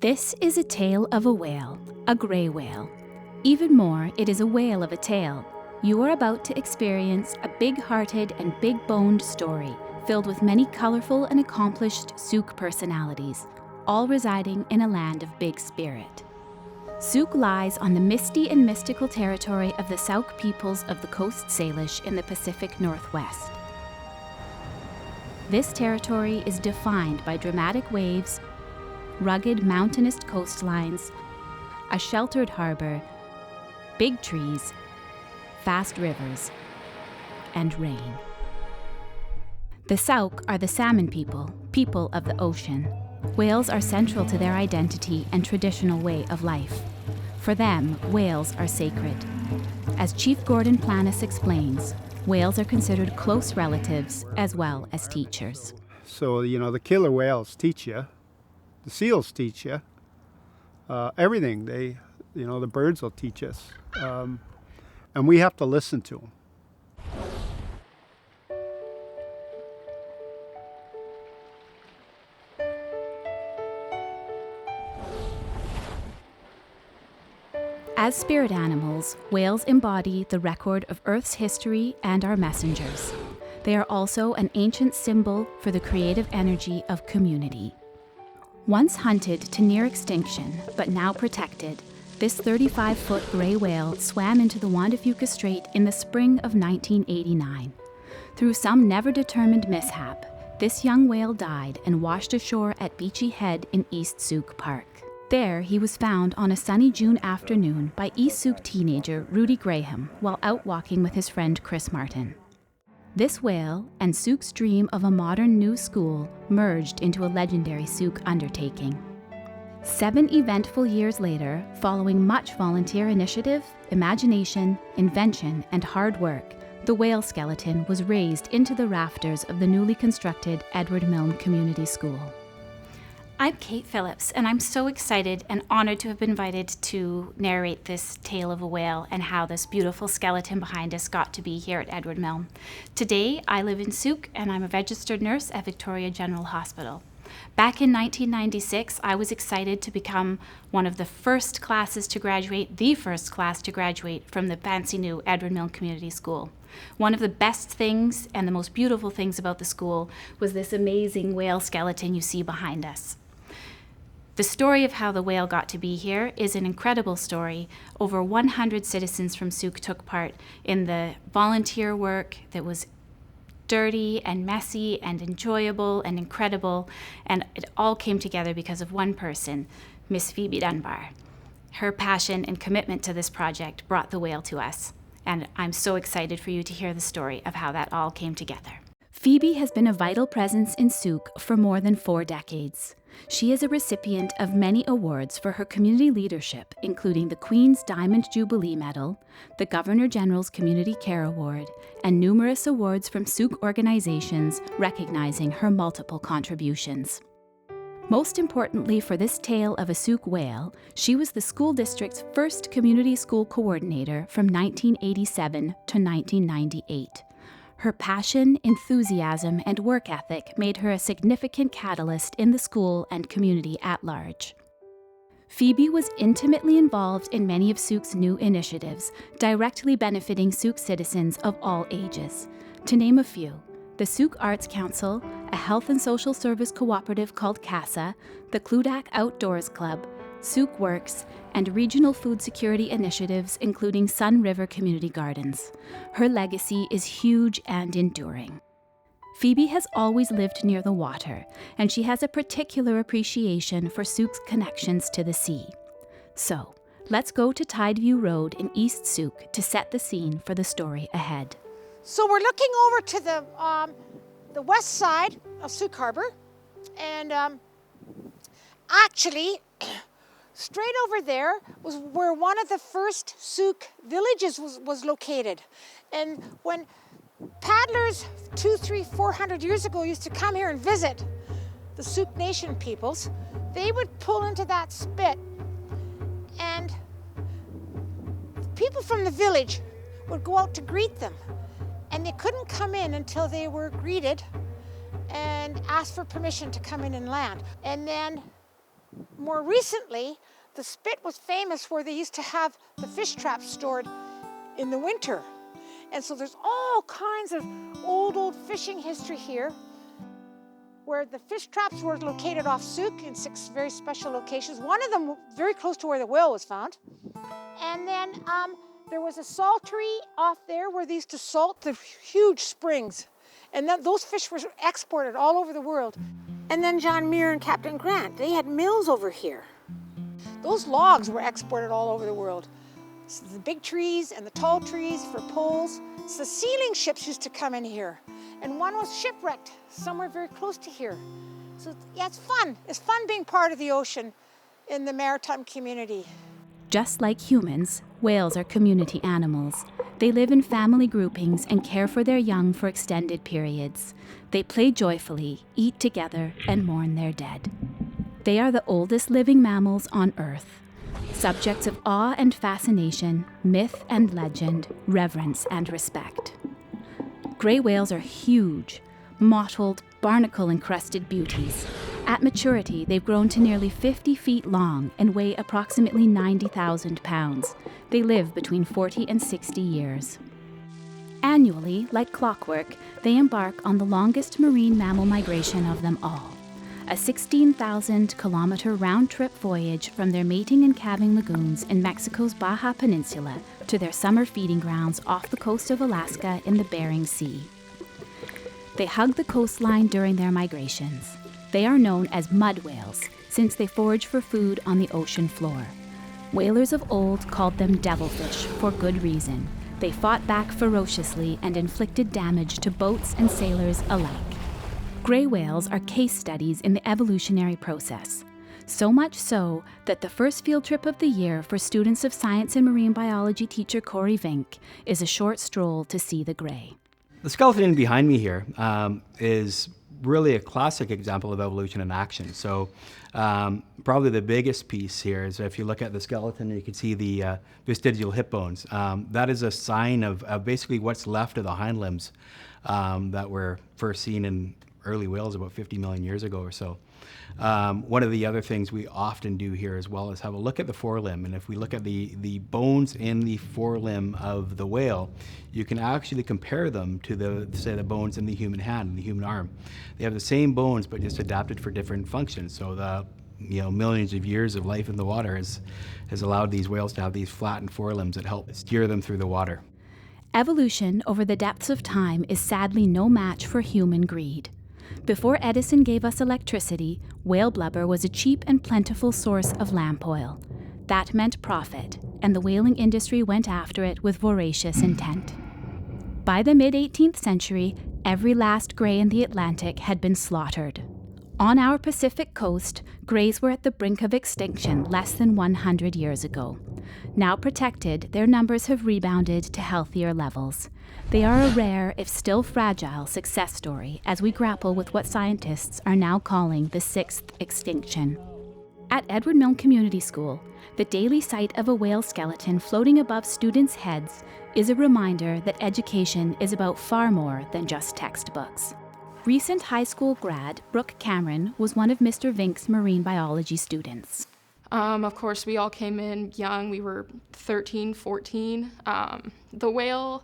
This is a tale of a whale, a grey whale. Even more, it is a whale of a tale. You are about to experience a big-hearted and big-boned story filled with many colourful and accomplished Sooke personalities, all residing in a land of big spirit. Sooke lies on the misty and mystical territory of the Sauk peoples of the Coast Salish in the Pacific Northwest. This territory is defined by dramatic waves, rugged mountainous coastlines, a sheltered harbour, big trees, fast rivers, and rain. The Sauk are the salmon people of the ocean. Whales are central to their identity and traditional way of life. For them, whales are sacred. As Chief Gordon Planis explains, whales are considered close relatives as well as teachers. So, the killer whales teach you. The seals teach you. Everything. The birds will teach us. And we have to listen to them. As spirit animals, whales embody the record of Earth's history and our messengers. They are also an ancient symbol for the creative energy of community. Once hunted to near extinction, but now protected, this 35-foot grey whale swam into the Juan de Fuca Strait in the spring of 1989. Through some never-determined mishap, this young whale died and washed ashore at Beachy Head in East Sooke Park. There, he was found on a sunny June afternoon by East Sooke teenager Rudy Graham while out walking with his friend Chris Martin. This whale and Sooke's dream of a modern new school merged into a legendary Sooke undertaking. 7 eventful years later, following much volunteer initiative, imagination, invention, and hard work, the whale skeleton was raised into the rafters of the newly constructed Edward Milne Community School. I'm Kate Phillips, and I'm so excited and honored to have been invited to narrate this tale of a whale and how this beautiful skeleton behind us got to be here at Edward Milne. Today, I live in Sooke, and I'm a registered nurse at Victoria General Hospital. Back in 1996, I was excited to become one of the first classes to graduate, the first class to graduate from the fancy new Edward Milne Community School. One of the best things and the most beautiful things about the school was this amazing whale skeleton you see behind us. The story of how the whale got to be here is an incredible story. Over 100 citizens from Sooke took part in the volunteer work that was dirty and messy and enjoyable and incredible, and it all came together because of one person, Miss Phoebe Dunbar. Her passion and commitment to this project brought the whale to us, and I'm so excited for you to hear the story of how that all came together. Phoebe has been a vital presence in Sooke for more than 4 decades. She is a recipient of many awards for her community leadership, including the Queen's Diamond Jubilee Medal, the Governor-General's Community Care Award, and numerous awards from Sooke organizations recognizing her multiple contributions. Most importantly for this tale of a Sooke whale, she was the school district's first community school coordinator from 1987 to 1998. Her passion, enthusiasm, and work ethic made her a significant catalyst in the school and community at large. Phoebe was intimately involved in many of Sooke's new initiatives, directly benefiting Sooke citizens of all ages. To name a few, the Sooke Arts Council, a health and social service cooperative called CASA, the Cludac Outdoors Club, Sooke Works, and regional food security initiatives including Sun River Community Gardens. Her legacy is huge and enduring. Phoebe has always lived near the water, and she has a particular appreciation for Sooke's connections to the sea. So, let's go to Tideview Road in East Sooke to set the scene for the story ahead. So we're looking over to the west side of Sooke Harbor, and actually, straight over there was where one of the first Sooke villages was located. And when paddlers 200, 300, 400 years ago used to come here and visit the Sooke Nation peoples, they would pull into that spit, and people from the village would go out to greet them. And they couldn't come in until they were greeted and asked for permission to come in and land. And then more recently, the spit was famous where they used to have the fish traps stored in the winter. And so there's all kinds of old fishing history here where the fish traps were located off Souk in 6 very special locations. One of them very close to where the whale was found. And then there was a saltery off there where they used to salt the huge springs. And then those fish were exported all over the world. And then John Muir and Captain Grant, they had mills over here. Those logs were exported all over the world. So the big trees and the tall trees for poles. So the sealing ships used to come in here. And one was shipwrecked somewhere very close to here. So yeah, it's fun. It's fun being part of the ocean in the maritime community. Just like humans, whales are community animals. They live in family groupings and care for their young for extended periods. They play joyfully, eat together, and mourn their dead. They are the oldest living mammals on Earth. Subjects of awe and fascination, myth and legend, reverence and respect. Gray whales are huge, mottled, barnacle-encrusted beauties. At maturity, they've grown to nearly 50 feet long and weigh approximately 90,000 pounds. They live between 40 and 60 years. Annually, like clockwork, they embark on the longest marine mammal migration of them all. A 16,000-kilometer round-trip voyage from their mating and calving lagoons in Mexico's Baja Peninsula to their summer feeding grounds off the coast of Alaska in the Bering Sea. They hug the coastline during their migrations. They are known as mud whales, since they forage for food on the ocean floor. Whalers of old called them devilfish for good reason. They fought back ferociously and inflicted damage to boats and sailors alike. Gray whales are case studies in the evolutionary process. So much so that the first field trip of the year for students of science and marine biology teacher Corey Vink is a short stroll to see the gray. The skeleton behind me here is really a classic example of evolution in action. So probably the biggest piece here is if you look at the skeleton, you can see the vestigial hip bones. That is a sign of basically what's left of the hind limbs that were first seen in early whales about 50 million years ago or so. One of the other things we often do here as well is have a look at the forelimb. And if we look at the bones in the forelimb of the whale, you can actually compare them to the bones in the human hand and the human arm. They have the same bones, but just adapted for different functions. So the millions of years of life in the water has allowed these whales to have these flattened forelimbs that help steer them through the water. Evolution over the depths of time is sadly no match for human greed. Before Edison gave us electricity, whale blubber was a cheap and plentiful source of lamp oil. That meant profit, and the whaling industry went after it with voracious intent. By the mid-18th century, every last gray in the Atlantic had been slaughtered. On our Pacific coast, grays were at the brink of extinction less than 100 years ago. Now protected, their numbers have rebounded to healthier levels. They are a rare, if still fragile, success story as we grapple with what scientists are now calling the 6th extinction. At Edward Milne Community School, the daily sight of a whale skeleton floating above students' heads is a reminder that education is about far more than just textbooks. Recent high school grad Brooke Cameron was one of Mr. Vink's marine biology students. Of course, we all came in young. We were 13, 14. The whale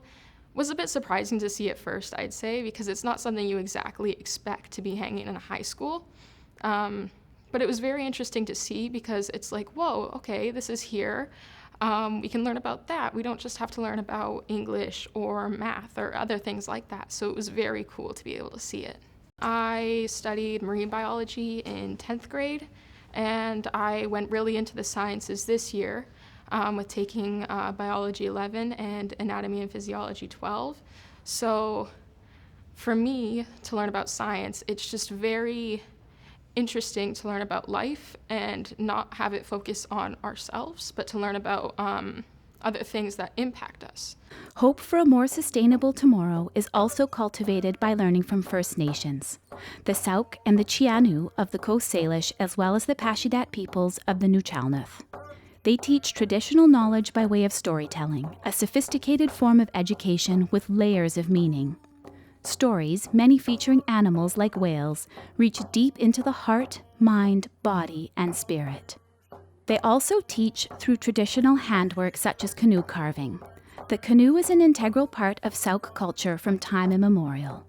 was a bit surprising to see at first, I'd say, because it's not something you exactly expect to be hanging in a high school. But it was very interesting to see because it's like, whoa, okay, this is here. We can learn about that. We don't just have to learn about English or math or other things like that. So it was very cool to be able to see it. I studied marine biology in 10th grade, and I went really into the sciences this year with taking Biology 11 and Anatomy and Physiology 12. So for me to learn about science, it's just very interesting to learn about life and not have it focus on ourselves, but to learn about other things that impact us. Hope for a more sustainable tomorrow is also cultivated by learning from First Nations, the Sauk and the Chianu of the Coast Salish, as well as the Pashidat peoples of the Nuchalnuth. They teach traditional knowledge by way of storytelling, a sophisticated form of education with layers of meaning. Stories, many featuring animals like whales, reach deep into the heart, mind, body, and spirit. They also teach through traditional handwork such as canoe carving. The canoe is an integral part of Sauk culture from time immemorial.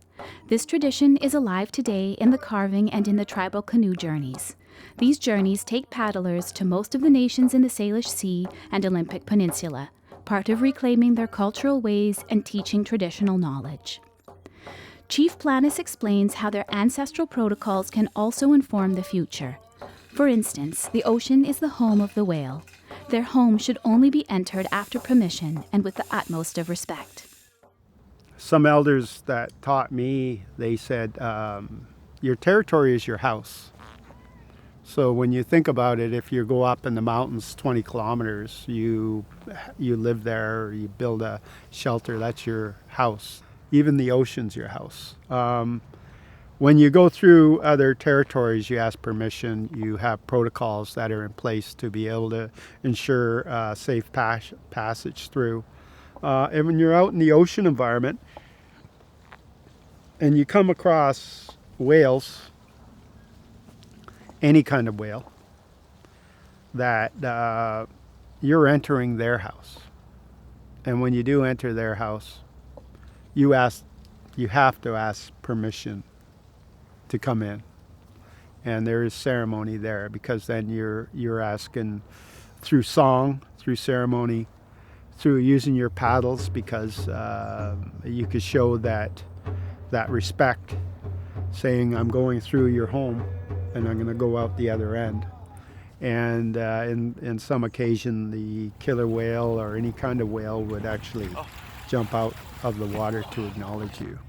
This tradition is alive today in the carving and in the tribal canoe journeys. These journeys take paddlers to most of the nations in the Salish Sea and Olympic Peninsula, part of reclaiming their cultural ways and teaching traditional knowledge. Chief Planis explains how their ancestral protocols can also inform the future. For instance, the ocean is the home of the whale. Their home should only be entered after permission and with the utmost of respect. Some elders that taught me, they said, your territory is your house. So when you think about it, if you go up in the mountains 20 kilometers, you live there, you build a shelter, that's your house. Even the ocean's your house. When you go through other territories, you ask permission, you have protocols that are in place to be able to ensure safe passage through. And when you're out in the ocean environment and you come across whales, any kind of whale, that you're entering their house. And when you do enter their house, you have to ask permission to come in. And there is ceremony there, because then you're asking through song, through ceremony, through using your paddles, because you could show that respect, saying, I'm going through your home and I'm going to go out the other end. And in some occasion, the killer whale or any kind of whale would actually jump out of the water to acknowledge you.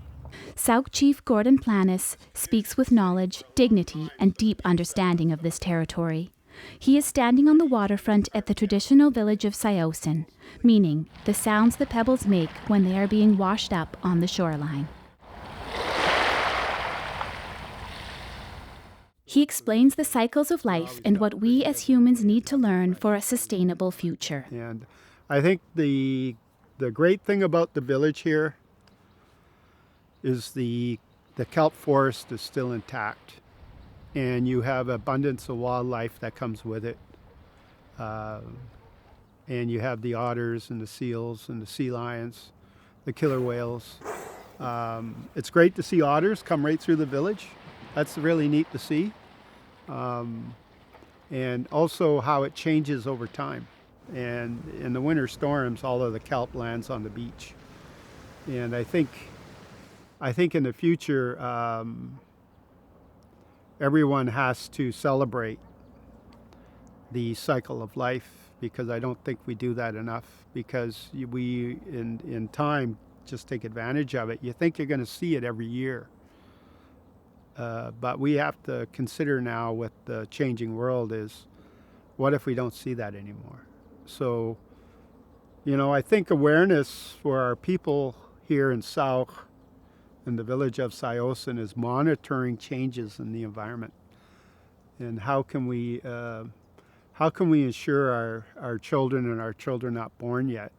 Sauk Chief Gordon Planis speaks with knowledge, dignity, and deep understanding of this territory. He is standing on the waterfront at the traditional village of Saosin, meaning the sounds the pebbles make when they are being washed up on the shoreline. He explains the cycles of life and what we as humans need to learn for a sustainable future. And I think the great thing about the village here is the kelp forest is still intact, and you have abundance of wildlife that comes with it. And you have the otters and the seals and the sea lions, the killer whales. It's great to see otters come right through the village. That's really neat to see. And also how it changes over time. And in the winter storms, all of the kelp lands on the beach. And I think in the future, everyone has to celebrate the cycle of life, because I don't think we do that enough, because we, in time, just take advantage of it. You think you're going to see it every year. But we have to consider now, with the changing world, is what if we don't see that anymore? So, I think awareness for our people here in Sauk, in the village of Saosin, is monitoring changes in the environment. And how can we ensure our children and our children not born yet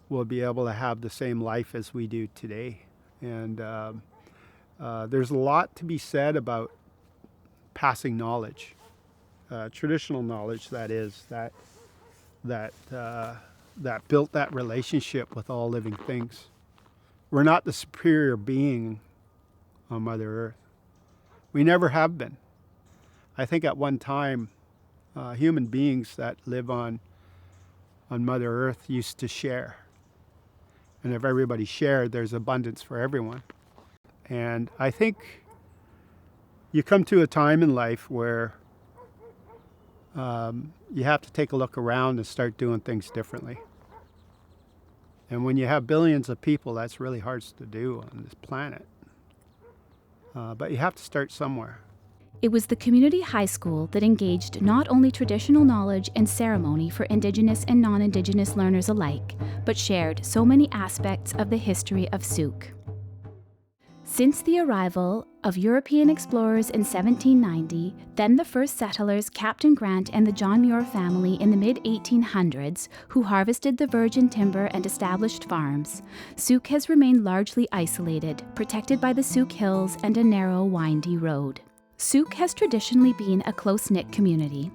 will be able to have the same life as we do today? And there's a lot to be said about passing knowledge, traditional knowledge, that is, that built that relationship with all living things. We're not the superior being on Mother Earth. We never have been. I think at one time, human beings that live on Mother Earth used to share. And if everybody shared, there's abundance for everyone. And I think you come to a time in life where you have to take a look around and start doing things differently. And when you have billions of people, that's really hard to do on this planet. But you have to start somewhere. It was the community high school that engaged not only traditional knowledge and ceremony for Indigenous and non-Indigenous learners alike, but shared so many aspects of the history of Sauk. Since the arrival of European explorers in 1790, then the first settlers, Captain Grant and the John Muir family in the mid-1800s, who harvested the virgin timber and established farms, Sooke has remained largely isolated, protected by the Sooke Hills and a narrow, windy road. Sooke has traditionally been a close-knit community.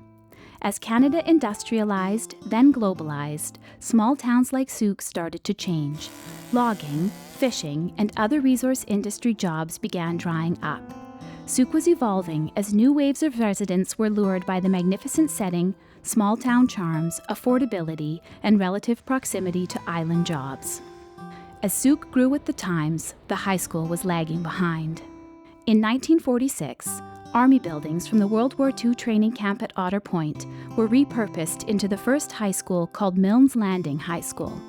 As Canada industrialized, then globalized, small towns like Sooke started to change. Logging, fishing, and other resource industry jobs began drying up. Sooke was evolving as new waves of residents were lured by the magnificent setting, small town charms, affordability, and relative proximity to island jobs. As Sooke grew with the times, the high school was lagging behind. In 1946, Army buildings from the World War II training camp at Otter Point were repurposed into the first high school called Milnes Landing High School.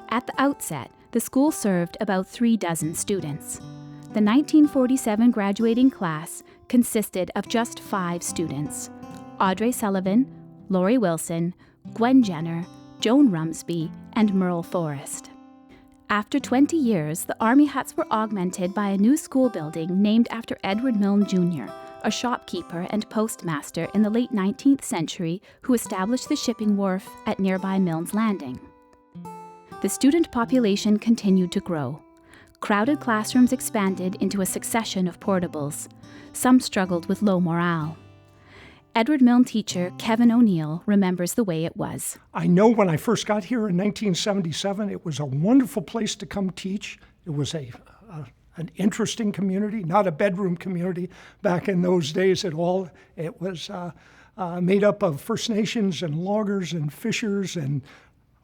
At the outset, the school served about 36 students. The 1947 graduating class consisted of just 5 students: Audrey Sullivan, Laurie Wilson, Gwen Jenner, Joan Rumsby, and Merle Forrest. After 20 years, the Army huts were augmented by a new school building named after Edward Milne Jr., a shopkeeper and postmaster in the late 19th century who established the shipping wharf at nearby Milnes Landing. The student population continued to grow. Crowded classrooms expanded into a succession of portables. Some struggled with low morale. Edward Milne teacher Kevin O'Neill remembers the way it was. I know when I first got here in 1977, it was a wonderful place to come teach. It was an interesting community, not a bedroom community back in those days at all. It was made up of First Nations and loggers and fishers and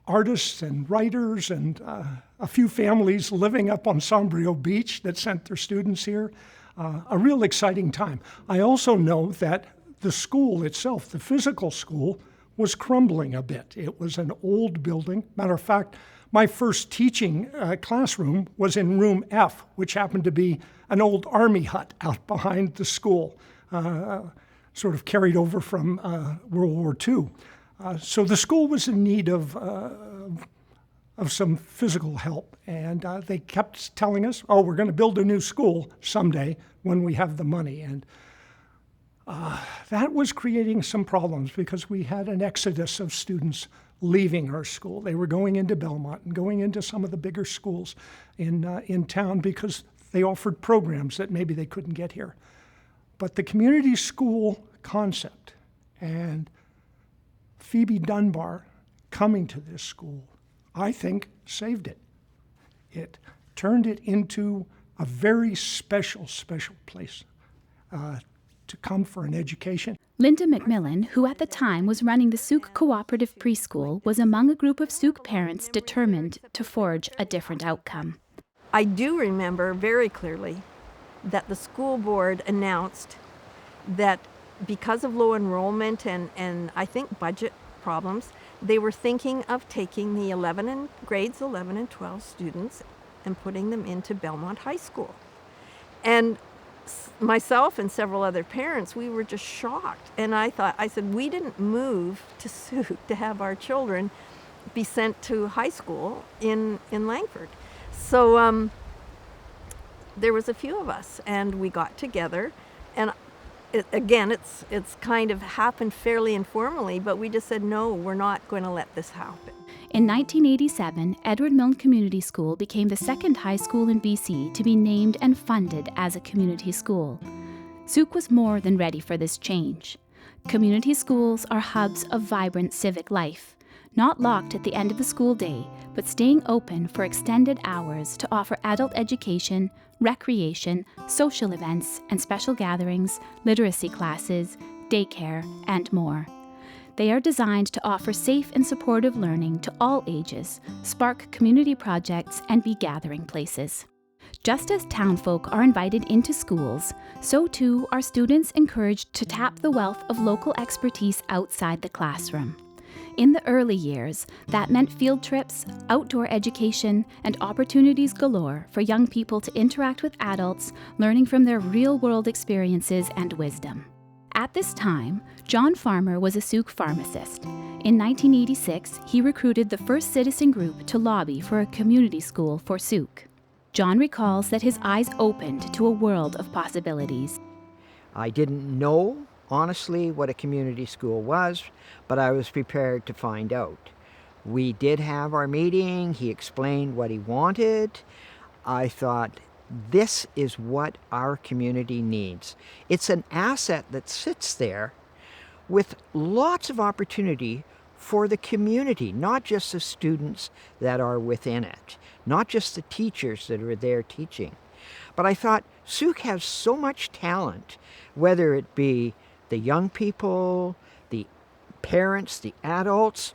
artists and writers and a few families living up on Sombrio Beach that sent their students here. A real exciting time. I also know that the school itself, the physical school, was crumbling a bit. It was an old building. Matter of fact, my first teaching classroom was in room F, which happened to be an old army hut out behind the school, sort of carried over from World War II. So the school was in need of some physical help, and they kept telling us, "Oh, we're going to build a new school someday when we have the money." And that was creating some problems because we had an exodus of students leaving our school. They were going into Belmont and going into some of the bigger schools in town because they offered programs that maybe they couldn't get here. But the community school concept and Phoebe Dunbar coming to this school, I think, saved it. It turned it into a very special place to come for an education. Linda McMillan, who at the time was running the Sooke Cooperative Preschool, was among a group of Sooke parents determined to forge a different outcome. I do remember very clearly that the school board announced that because of low enrollment and I think budget problems, they were thinking of taking the grades 11 and 12 students and putting them into Belmont High School. And myself and several other parents, we were just shocked. And I said, we didn't move to Sooke to have our children be sent to high school in Langford. So there was a few of us, and we got together. And it's kind of happened fairly informally, but we just said, no, we're not going to let this happen. In 1987, Edward Milne Community School became the second high school in BC to be named and funded as a community school. Sooke was more than ready for this change. Community schools are hubs of vibrant civic life, not locked at the end of the school day, but staying open for extended hours to offer adult education, recreation, social events and special gatherings, literacy classes, daycare, and more. They are designed to offer safe and supportive learning to all ages, spark community projects, and be gathering places. Just as townfolk are invited into schools, so too are students encouraged to tap the wealth of local expertise outside the classroom. In the early years, that meant field trips, outdoor education, and opportunities galore for young people to interact with adults, learning from their real-world experiences and wisdom. At this time, John Farmer was a Sooke pharmacist. In 1986, he recruited the first citizen group to lobby for a community school for Sooke. John recalls that his eyes opened to a world of possibilities. I didn't know, honestly, what a community school was, but I was prepared to find out. We did have our meeting. He explained what he wanted. I thought, this is what our community needs. It's an asset that sits there with lots of opportunity for the community, not just the students that are within it, not just the teachers that are there teaching. But I thought, Souk has so much talent, whether it be the young people, the parents, the adults,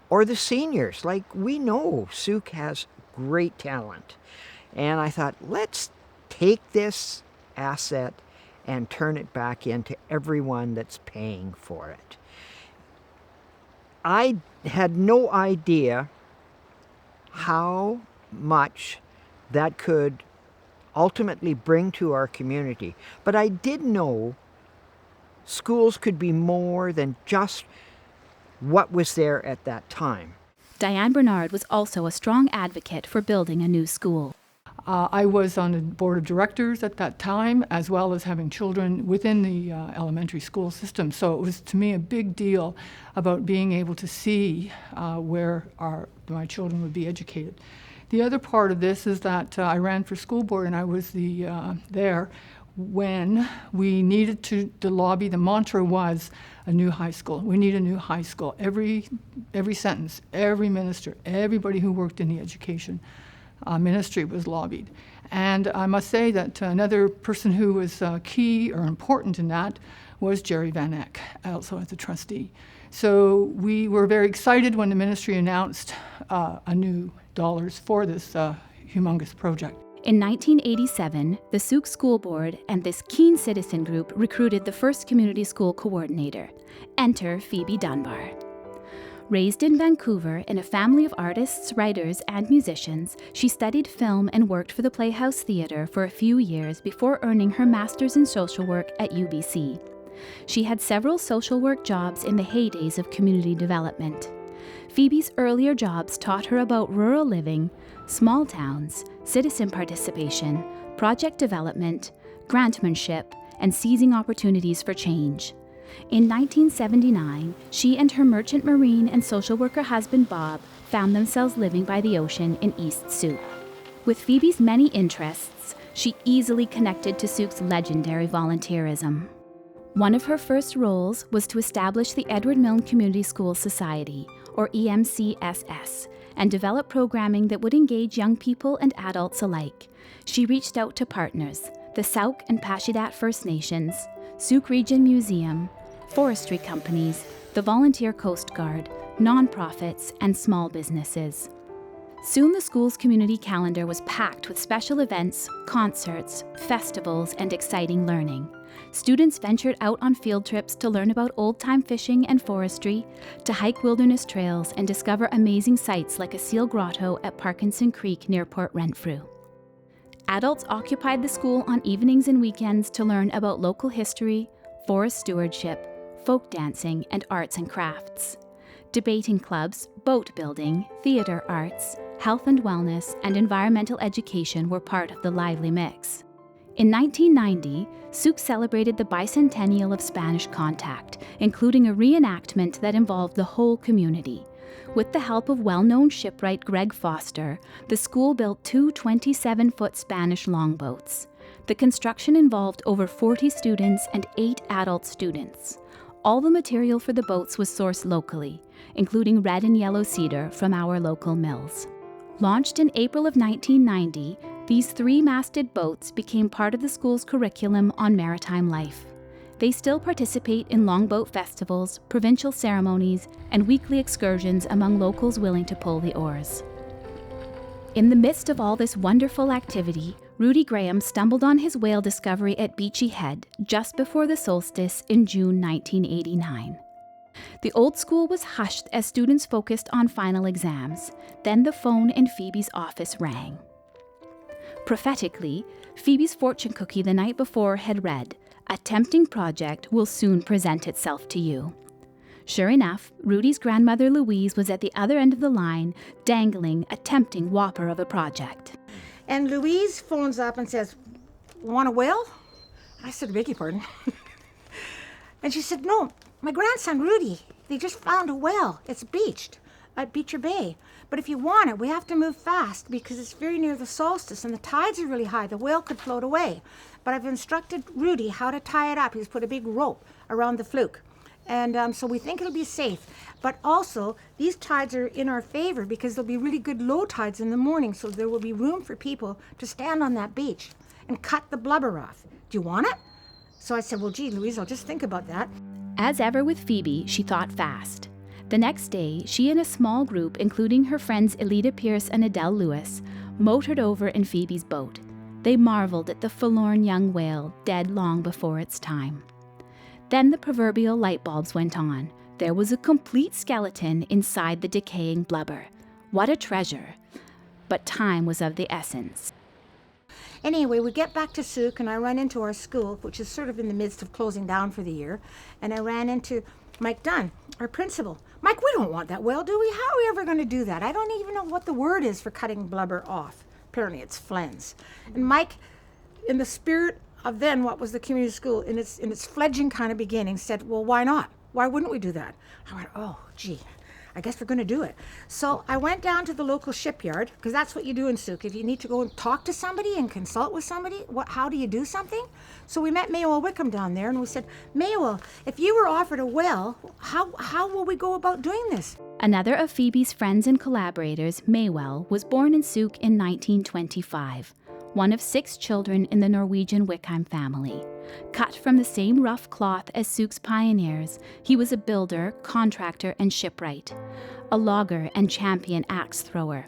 or the seniors. Like, we know Souk has great talent. And I thought, let's take this asset and turn it back into everyone that's paying for it. I had no idea how much that could ultimately bring to our community, but I did know schools could be more than just what was there at that time. Diane Bernard was also a strong advocate for building a new school. I was on the board of directors at that time, as well as having children within the elementary school system. So it was, to me, a big deal about being able to see where my children would be educated. The other part of this is that I ran for school board, and I was there when we needed to lobby. The mantra was a new high school. We need a new high school. Every sentence, every minister, everybody who worked in the education ministry was lobbied. And I must say that another person who was key or important in that was Jerry Van Eck, also as a trustee. So we were very excited when the ministry announced a new dollars for this humongous project. In 1987, the Souk School Board and this keen citizen group recruited the first community school coordinator. Enter Phoebe Dunbar. Raised in Vancouver in a family of artists, writers, and musicians, she studied film and worked for the Playhouse Theatre for a few years before earning her master's in social work at UBC. She had several social work jobs in the heydays of community development. Phoebe's earlier jobs taught her about rural living, small towns, citizen participation, project development, grantmanship, and seizing opportunities for change. In 1979, she and her merchant marine and social worker husband Bob found themselves living by the ocean in East Souk. With Phoebe's many interests, she easily connected to Souk's legendary volunteerism. One of her first roles was to establish the Edward Milne Community School Society, or EMCSS, and develop programming that would engage young people and adults alike. She reached out to partners, the Sauk and Pashidat First Nations, Souk Region Museum, forestry companies, the Volunteer Coast Guard, nonprofits, and small businesses. Soon the school's community calendar was packed with special events, concerts, festivals, and exciting learning. Students ventured out on field trips to learn about old-time fishing and forestry, to hike wilderness trails and discover amazing sights like a seal grotto at Parkinson Creek near Port Renfrew. Adults occupied the school on evenings and weekends to learn about local history, forest stewardship, folk dancing, and arts and crafts. Debating clubs, boat building, theater arts, health and wellness, and environmental education were part of the lively mix. In 1990, Souk celebrated the bicentennial of Spanish contact, including a reenactment that involved the whole community. With the help of well-known shipwright Greg Foster, the school built 2 27-foot Spanish longboats. The construction involved over 40 students and 8 adult students. All the material for the boats was sourced locally, including red and yellow cedar from our local mills. Launched in April of 1990, these 3-masted boats became part of the school's curriculum on maritime life. They still participate in longboat festivals, provincial ceremonies, and weekly excursions among locals willing to pull the oars. In the midst of all this wonderful activity, Rudy Graham stumbled on his whale discovery at Beachy Head just before the solstice in June 1989. The old school was hushed as students focused on final exams. Then the phone in Phoebe's office rang. Prophetically, Phoebe's fortune cookie the night before had read, "A tempting project will soon present itself to you." Sure enough, Rudy's grandmother Louise was at the other end of the line, dangling a tempting whopper of a project. And Louise phones up and says, "Want a whale?" I said, "Beg your pardon." And she said, "No, my grandson Rudy, they just found a whale. It's beached at Beecher Bay. But if you want it, we have to move fast because it's very near the solstice and the tides are really high. The whale could float away. But I've instructed Rudy how to tie it up. He's put a big rope around the fluke. And so we think it'll be safe. But also, these tides are in our favor because there'll be really good low tides in the morning, so there will be room for people to stand on that beach and cut the blubber off. Do you want it?" So I said, "Well, gee, Louise, I'll just think about that." As ever with Phoebe, she thought fast. The next day, she and a small group, including her friends Elita Pierce and Adele Lewis, motored over in Phoebe's boat. They marveled at the forlorn young whale, dead long before its time. Then the proverbial light bulbs went on. There was a complete skeleton inside the decaying blubber. What a treasure! But time was of the essence. Anyway, we get back to Souk, and I run into our school, which is sort of in the midst of closing down for the year, and I ran into Mike Dunn, our principal. "Mike, we don't want that whale, do we? How are we ever going to do that? I don't even know what the word is for cutting blubber off. Apparently it's flens." And Mike, in the spirit of then what was the community school, in its fledgling kind of beginning, said, "Well, why not? Why wouldn't we do that?" I went, "Oh, gee, I guess we're going to do it." So I went down to the local shipyard, because that's what you do in Souk. If you need to go and talk to somebody and consult with somebody, how do you do something? So we met Mayoel Wickham down there, and we said, "Mayoel, if you were offered a whale, how will we go about doing this?" Another of Phoebe's friends and collaborators, Maywell, was born in Souk in 1925, one of 6 children in the Norwegian Wickham family. Cut from the same rough cloth as Souk's pioneers, he was a builder, contractor, and shipwright, a logger and champion axe thrower,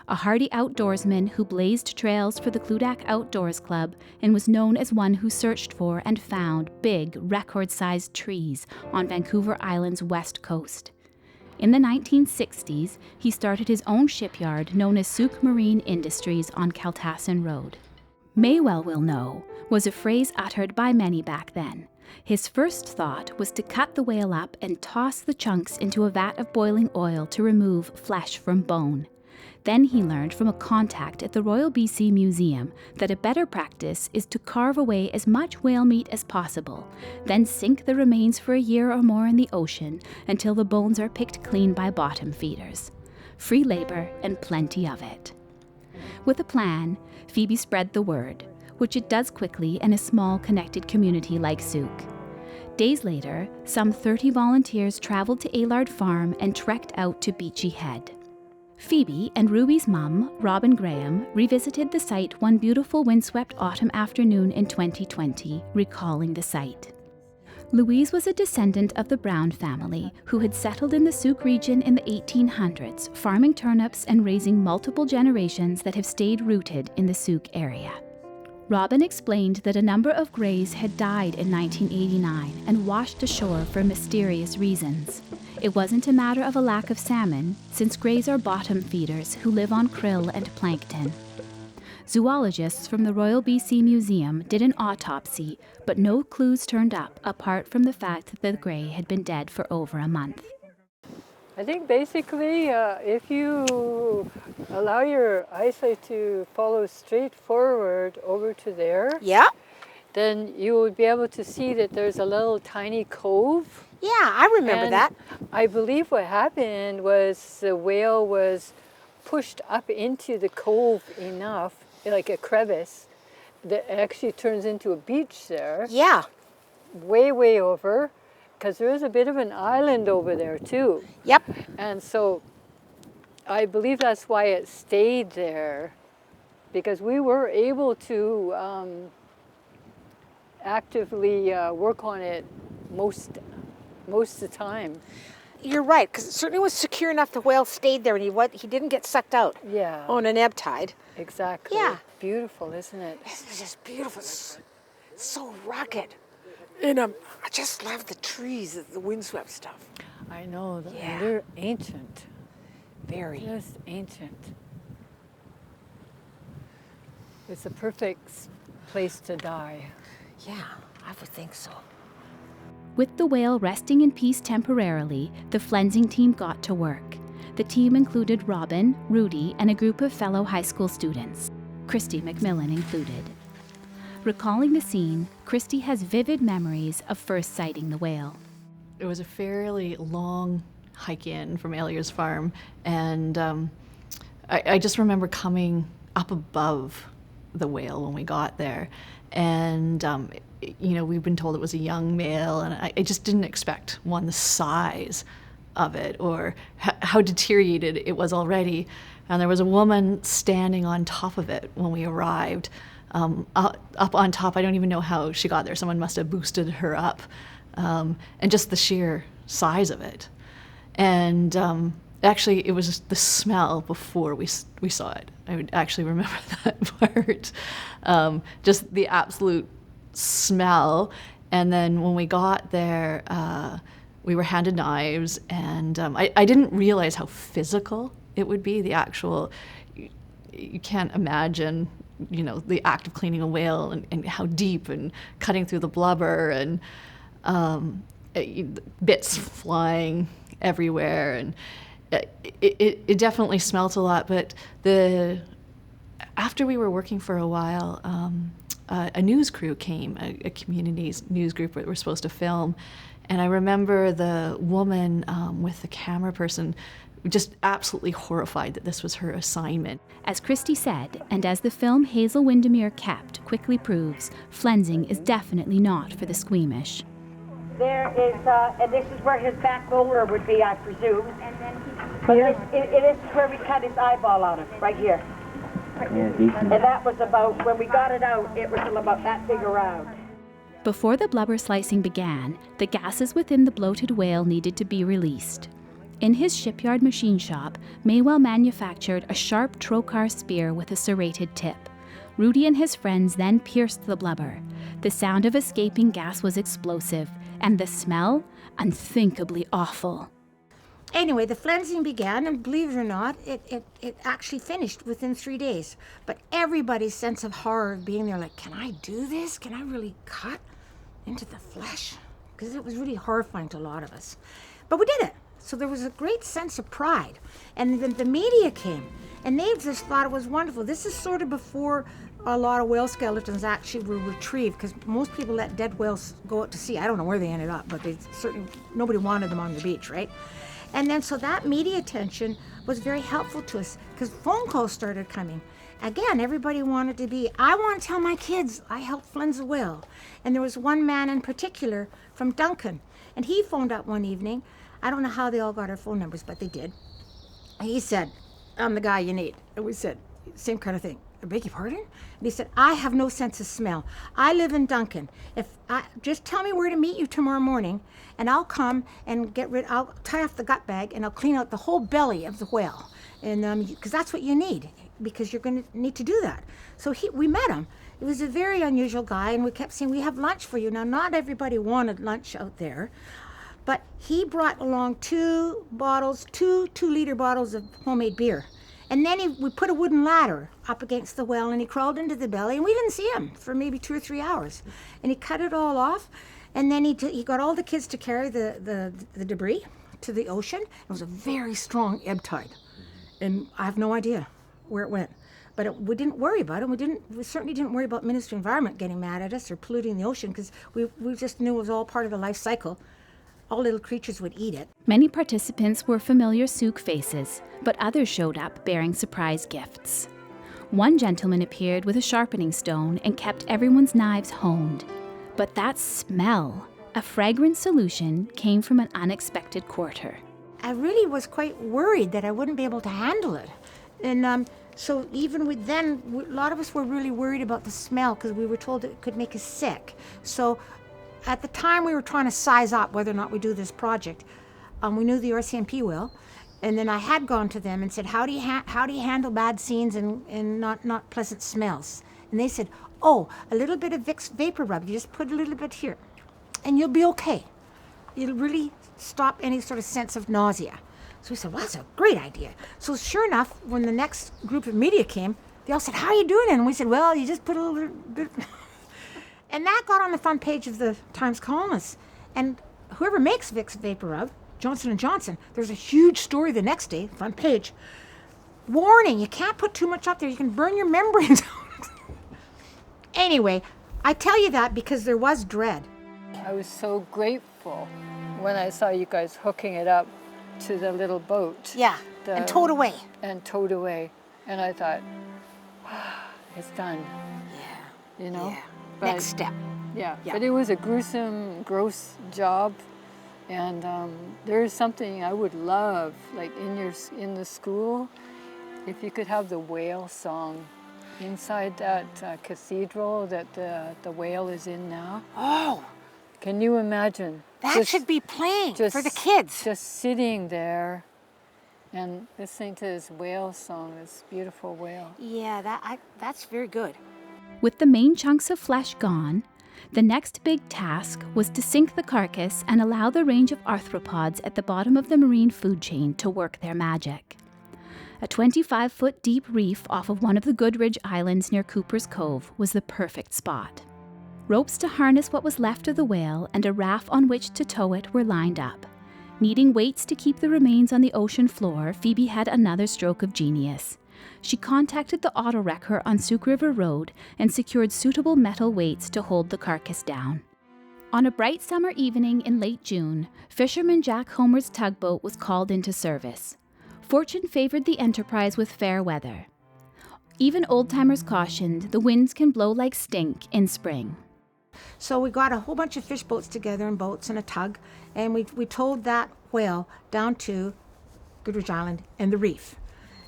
a hardy outdoorsman who blazed trails for the Cludak Outdoors Club and was known as one who searched for and found big, record-sized trees on Vancouver Island's west coast. In the 1960s, he started his own shipyard known as Souk Marine Industries on Kaltassan Road. Maywell will know was a phrase uttered by many back then. His first thought was to cut the whale up and toss the chunks into a vat of boiling oil to remove flesh from bone. Then he learned from a contact at the Royal BC Museum that a better practice is to carve away as much whale meat as possible, then sink the remains for a year or more in the ocean until the bones are picked clean by bottom feeders. Free labor and plenty of it. With a plan, Phoebe spread the word, which it does quickly in a small connected community like Souk. Days later, some 30 volunteers traveled to Aylard Farm and trekked out to Beachy Head. Phoebe and Ruby's mum, Robin Graham, revisited the site one beautiful windswept autumn afternoon in 2020, recalling the site. Louise was a descendant of the Brown family, who had settled in the Souk region in the 1800s, farming turnips and raising multiple generations that have stayed rooted in the Souk area. Robin explained that a number of greys had died in 1989 and washed ashore for mysterious reasons. It wasn't a matter of a lack of salmon, since greys are bottom feeders who live on krill and plankton. Zoologists from the Royal BC Museum did an autopsy, but no clues turned up apart from the fact that the grey had been dead for over a month. I think basically if you allow your eyesight to follow straight forward over to there, Yeah? then you would be able to see that there's a little tiny cove. Yeah, I remember And that. I believe what happened was the whale was pushed up into the cove enough, like a crevice, that actually turns into a beach there. Yeah. Way, way over, because there is a bit of an island over there too. Yep. And so I believe that's why it stayed there, because we were able to actively work on it most of the time. You're right, because it certainly was secure enough the whale stayed there and he didn't get sucked out Yeah, on an ebb tide. exactly. Yeah. Beautiful, isn't it? It's just beautiful. It's so rugged. And I just love the trees, the windswept stuff. I know, Yeah. they're ancient, Very. just ancient. It's a perfect place to die. Yeah, I would think so. With the whale resting in peace temporarily, the flensing team got to work. The team included Robin, Rudy, and a group of fellow high school students. Christy McMillan included. Recalling the scene, Christy has vivid memories of first sighting the whale. It was a fairly long hike in from Elia's farm, and I just remember coming up above the whale when we got there, and we've been told it was a young male, and I just didn't expect, one, the size of it or how deteriorated it was already. And there was a woman standing on top of it when we arrived, up on top. I don't even know how she got there. Someone must have boosted her up, and just the sheer size of it. And actually, it was the smell before we saw it. I would actually remember that part. Just the absolute smell. And then when we got there, we were handed knives, and I didn't realize how physical it would be. The actual, you can't imagine, the act of cleaning a whale and how deep, and cutting through the blubber, and bits flying everywhere, and it definitely smelt a lot. But after we were working for a while, a news crew came, a community news group that were supposed to film, and I remember the woman with the camera person just absolutely horrified that this was her assignment. As Christy said, and as the film Hazel Windermere kept quickly proves, flensing is definitely not for the squeamish. There is, and this is where his back molar would be, I presume. And then but it is where we cut his eyeball out of, right here. And that was about, when we got it out, it was about that big around. Before the blubber slicing began, the gases within the bloated whale needed to be released. In his shipyard machine shop, Maywell manufactured a sharp trocar spear with a serrated tip. Rudy and his friends then pierced the blubber. The sound of escaping gas was explosive, and the smell, unthinkably awful. Anyway, the flensing began, and believe it or not, it actually finished within 3 days. But everybody's sense of horror of being there, like, can I do this? Can I really cut into the flesh? Because it was really horrifying to a lot of us. But we did it. So there was a great sense of pride. And then the media came, and they just thought it was wonderful. This is sort of before a lot of whale skeletons actually were retrieved, because most people let dead whales go out to sea. I don't know where they ended up, but they certainly, nobody wanted them on the beach, right? And then so that media attention was very helpful to us, because phone calls started coming. Again, everybody wanted to be, I want to tell my kids I helped flense a whale. And there was one man in particular from Duncan, and he phoned up one evening. I don't know how they all got our phone numbers, but they did. And he said, I'm the guy you need. And we said, same kind of thing. I beg your pardon? And he said, I have no sense of smell. I live in Duncan. Just tell me where to meet you tomorrow morning, and I'll come and I'll tie off the gut bag, and I'll clean out the whole belly of the whale. And because that's what you need, because you're going to need to do that. So we met him. He was a very unusual guy, and we kept saying, we have lunch for you. Now, not everybody wanted lunch out there. But he brought along 2 2-liter bottles of homemade beer. And then we put a wooden ladder up against the whale, and he crawled into the belly, and we didn't see him for maybe 2 or 3 hours. And he cut it all off, and then he got all the kids to carry the debris to the ocean. It was a very strong ebb tide, and I have no idea where it went. But we didn't worry about it. We certainly didn't worry about Ministry of Environment getting mad at us or polluting the ocean, because we just knew it was all part of the life cycle. All little creatures would eat it. Many participants were familiar souk faces, but others showed up bearing surprise gifts. One gentleman appeared with a sharpening stone and kept everyone's knives honed. But that smell, a fragrant solution, came from an unexpected quarter. I really was quite worried that I wouldn't be able to handle it. And so even a lot of us were really worried about the smell, because we were told it could make us sick. So at the time, we were trying to size up whether or not we do this project. We knew the RCMP will, and then I had gone to them and said, "How do you handle bad scenes and not pleasant smells?" And they said, "Oh, a little bit of Vicks vapor rub. You just put a little bit here, and you'll be okay. It'll really stop any sort of sense of nausea." So we said, "Well, that's a great idea." So sure enough, when the next group of media came, they all said, "How are you doing it?" And we said, "Well, you just put a little bit." And that got on the front page of the Times Colonist. And whoever makes Vicks Vapor Rub, Johnson & Johnson, there's a huge story the next day, front page. Warning, you can't put too much up there. You can burn your membranes out. Anyway, I tell you that because there was dread. I was so grateful when I saw you guys hooking it up to the little boat. Yeah, and towed away. And towed away. And I thought, it's done. Yeah. You know? Yeah. But, Next step. Yeah. Yeah. But it was a gruesome, gross job. And there's something I would love, like in the school, if you could have the whale song inside that cathedral that the whale is in now. Oh, can you imagine? that should be playing for the kids. Just sitting there and listening to this whale song, this beautiful whale. Yeah, that's very good. With the main chunks of flesh gone, the next big task was to sink the carcass and allow the range of arthropods at the bottom of the marine food chain to work their magic. A 25-foot deep reef off of one of the Goodridge Islands near Cooper's Cove was the perfect spot. Ropes to harness what was left of the whale and a raft on which to tow it were lined up. Needing weights to keep the remains on the ocean floor, Phoebe had another stroke of genius. She contacted the auto wrecker on Souk River Road and secured suitable metal weights to hold the carcass down. On a bright summer evening in late June, fisherman Jack Homer's tugboat was called into service. Fortune favored the enterprise with fair weather. Even old-timers cautioned the winds can blow like stink in spring. So we got a whole bunch of fish boats together in boats and a tug, and we towed that whale down to Goodridge Island and the reef.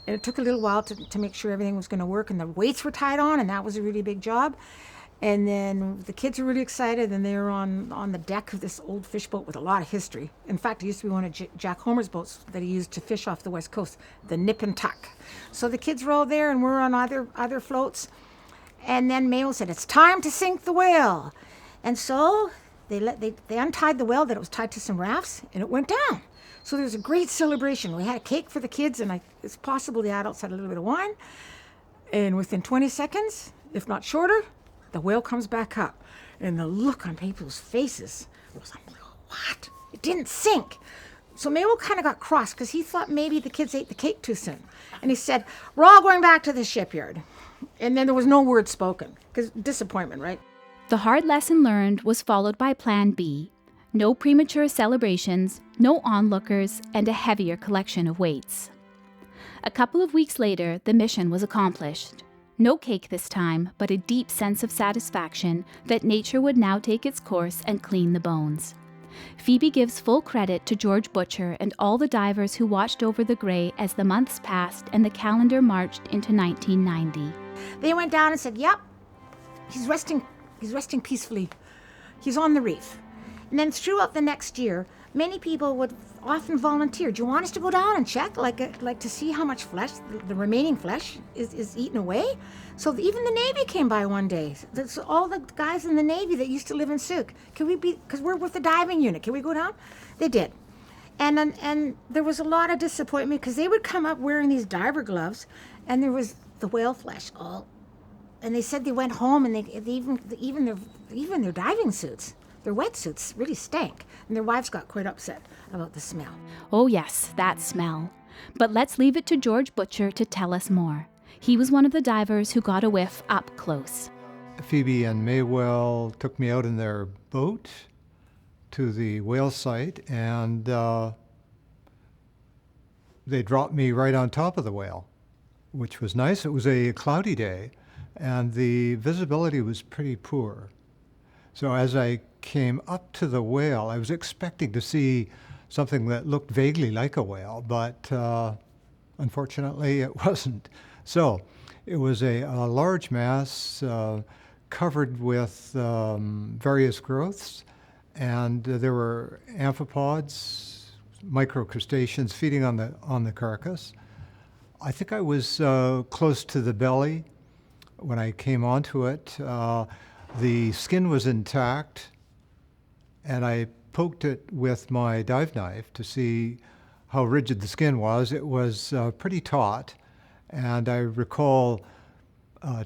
And it took a little while to make sure everything was going to work, and the weights were tied on, and that was a really big job. And then the kids were really excited, and they were on the deck of this old fish boat with a lot of history. In fact, it used to be one of Jack Homer's boats that he used to fish off the west coast, the Nip and Tuck. So the kids were all there, and we're on other floats. And then Mabel said, "It's time to sink the whale." And so they untied the whale that it was tied to some rafts, and it went down. So there was a great celebration. We had a cake for the kids, and it's possible the adults had a little bit of wine. And within 20 seconds, if not shorter, the whale comes back up. And the look on people's faces was like, what? It didn't sink. So Mabel kind of got cross because he thought maybe the kids ate the cake too soon. And he said, "We're all going back to the shipyard." And then there was no word spoken, because disappointment, right? The hard lesson learned was followed by Plan B. No premature celebrations, no onlookers, and a heavier collection of weights. A couple of weeks later, the mission was accomplished. No cake this time, but a deep sense of satisfaction that nature would now take its course and clean the bones. Phoebe gives full credit to George Butcher and all the divers who watched over the Grey as the months passed and the calendar marched into 1990. They went down and said, "Yep, he's resting peacefully. He's on the reef." And then throughout the next year, many people would often volunteer. "Do you want us to go down and check, like to see how much flesh, the remaining flesh, is eaten away?" So even the Navy came by one day. So all the guys in the Navy that used to live in Souk, because we're with the diving unit, can we go down? They did. And there was a lot of disappointment because they would come up wearing these diver gloves, and there was the whale flesh all. And they said they went home and even their diving suits, their wetsuits really stank, and their wives got quite upset about the smell. Oh yes, that smell. But let's leave it to George Butcher to tell us more. He was one of the divers who got a whiff up close. Phoebe and Maywell took me out in their boat to the whale site, and they dropped me right on top of the whale, which was nice. It was a cloudy day, and the visibility was pretty poor. So as I came up to the whale, I was expecting to see something that looked vaguely like a whale, but unfortunately it wasn't. So it was a large mass covered with various growths, and there were amphipods, microcrustaceans feeding on the carcass. I think I was close to the belly when I came onto it. The skin was intact, and I poked it with my dive knife to see how rigid the skin was. It was pretty taut, and I recall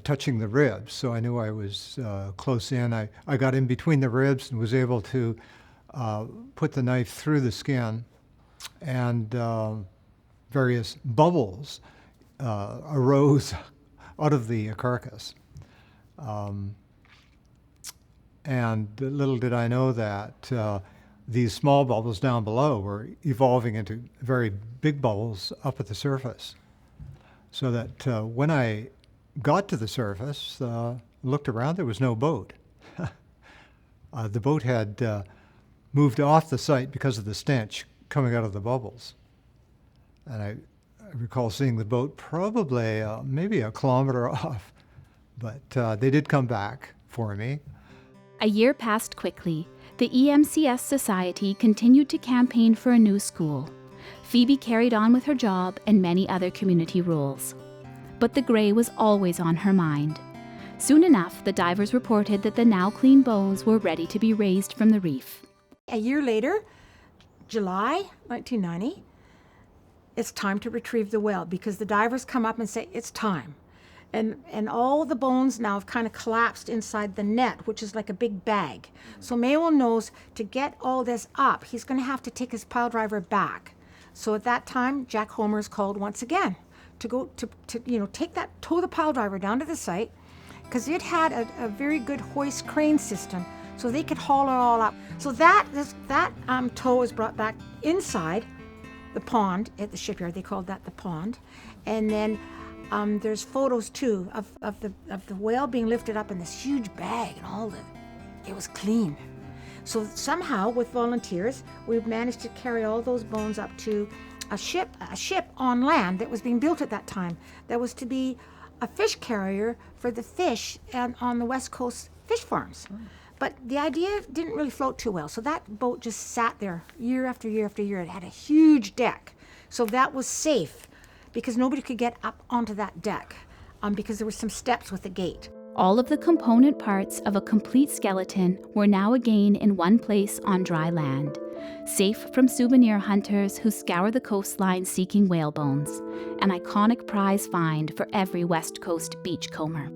touching the ribs, so I knew I was close in. I got in between the ribs and was able to put the knife through the skin, and various bubbles arose out of the carcass. And little did I know that these small bubbles down below were evolving into very big bubbles up at the surface. So that when I got to the surface, looked around, there was no boat. The boat had moved off the site because of the stench coming out of the bubbles. And I recall seeing the boat probably maybe a kilometer off, but they did come back for me. A year passed quickly. The EMCS Society continued to campaign for a new school. Phoebe carried on with her job and many other community roles. But the grey was always on her mind. Soon enough, the divers reported that the now clean bones were ready to be raised from the reef. A year later, July 1990, it's time to retrieve the whale because the divers come up and say, it's time. And all the bones now have kind of collapsed inside the net, which is like a big bag. So Maywell knows to get all this up, he's going to have to take his pile driver back. So at that time, Jack Homer is called once again to go to tow the pile driver down to the site, because it had a very good hoist crane system, so they could haul it all up. So that tow was brought back inside the pond at the shipyard. They called that the pond, and then there's photos too of the whale being lifted up in this huge bag, and it was clean. So somehow, with volunteers, we managed to carry all those bones up to a ship on land that was being built at that time. That was to be a fish carrier for the fish on the West Coast fish farms. But the idea didn't really float too well. So that boat just sat there year after year after year. It had a huge deck. So that was safe because nobody could get up onto that deck because there were some steps with the gate. All of the component parts of a complete skeleton were now again in one place on dry land, safe from souvenir hunters who scour the coastline seeking whale bones, an iconic prize find for every West Coast beachcomber.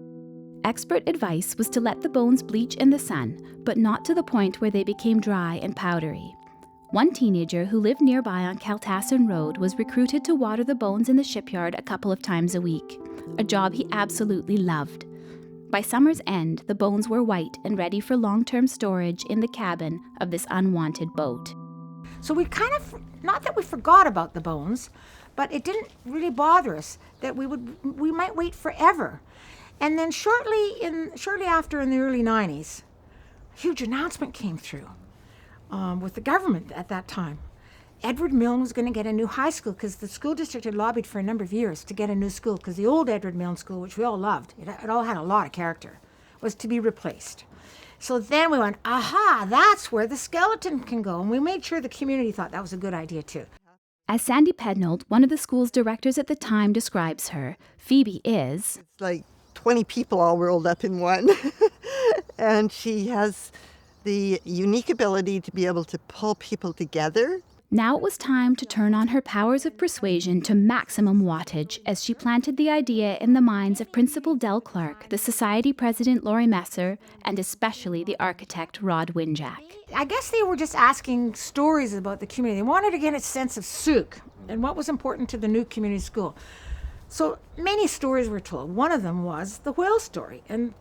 Expert advice was to let the bones bleach in the sun, but not to the point where they became dry and powdery. One teenager who lived nearby on Kaltassan Road was recruited to water the bones in the shipyard a couple of times a week, a job he absolutely loved. By summer's end, the bones were white and ready for long-term storage in the cabin of this unwanted boat. So we kind of, not that we forgot about the bones, but it didn't really bother us that we might wait forever. And then shortly after, in the early 90s, a huge announcement came through with the government at that time. Edward Milne was going to get a new high school because the school district had lobbied for a number of years to get a new school because the old Edward Milne School, which we all loved, it all had a lot of character, was to be replaced. So then we went, aha, that's where the skeleton can go. And we made sure the community thought that was a good idea too. As Sandy Pednold, one of the school's directors at the time, describes her, Phoebe is... It's like 20 people all rolled up in one. And she has the unique ability to be able to pull people together. Now it was time to turn on her powers of persuasion to maximum wattage as she planted the idea in the minds of Principal Del Clark, the Society President Laurie Messer, and especially the architect Rod Winjack. I guess they were just asking stories about the community. They wanted to get a sense of Souk and what was important to the new community school. So many stories were told. One of them was the whale story. And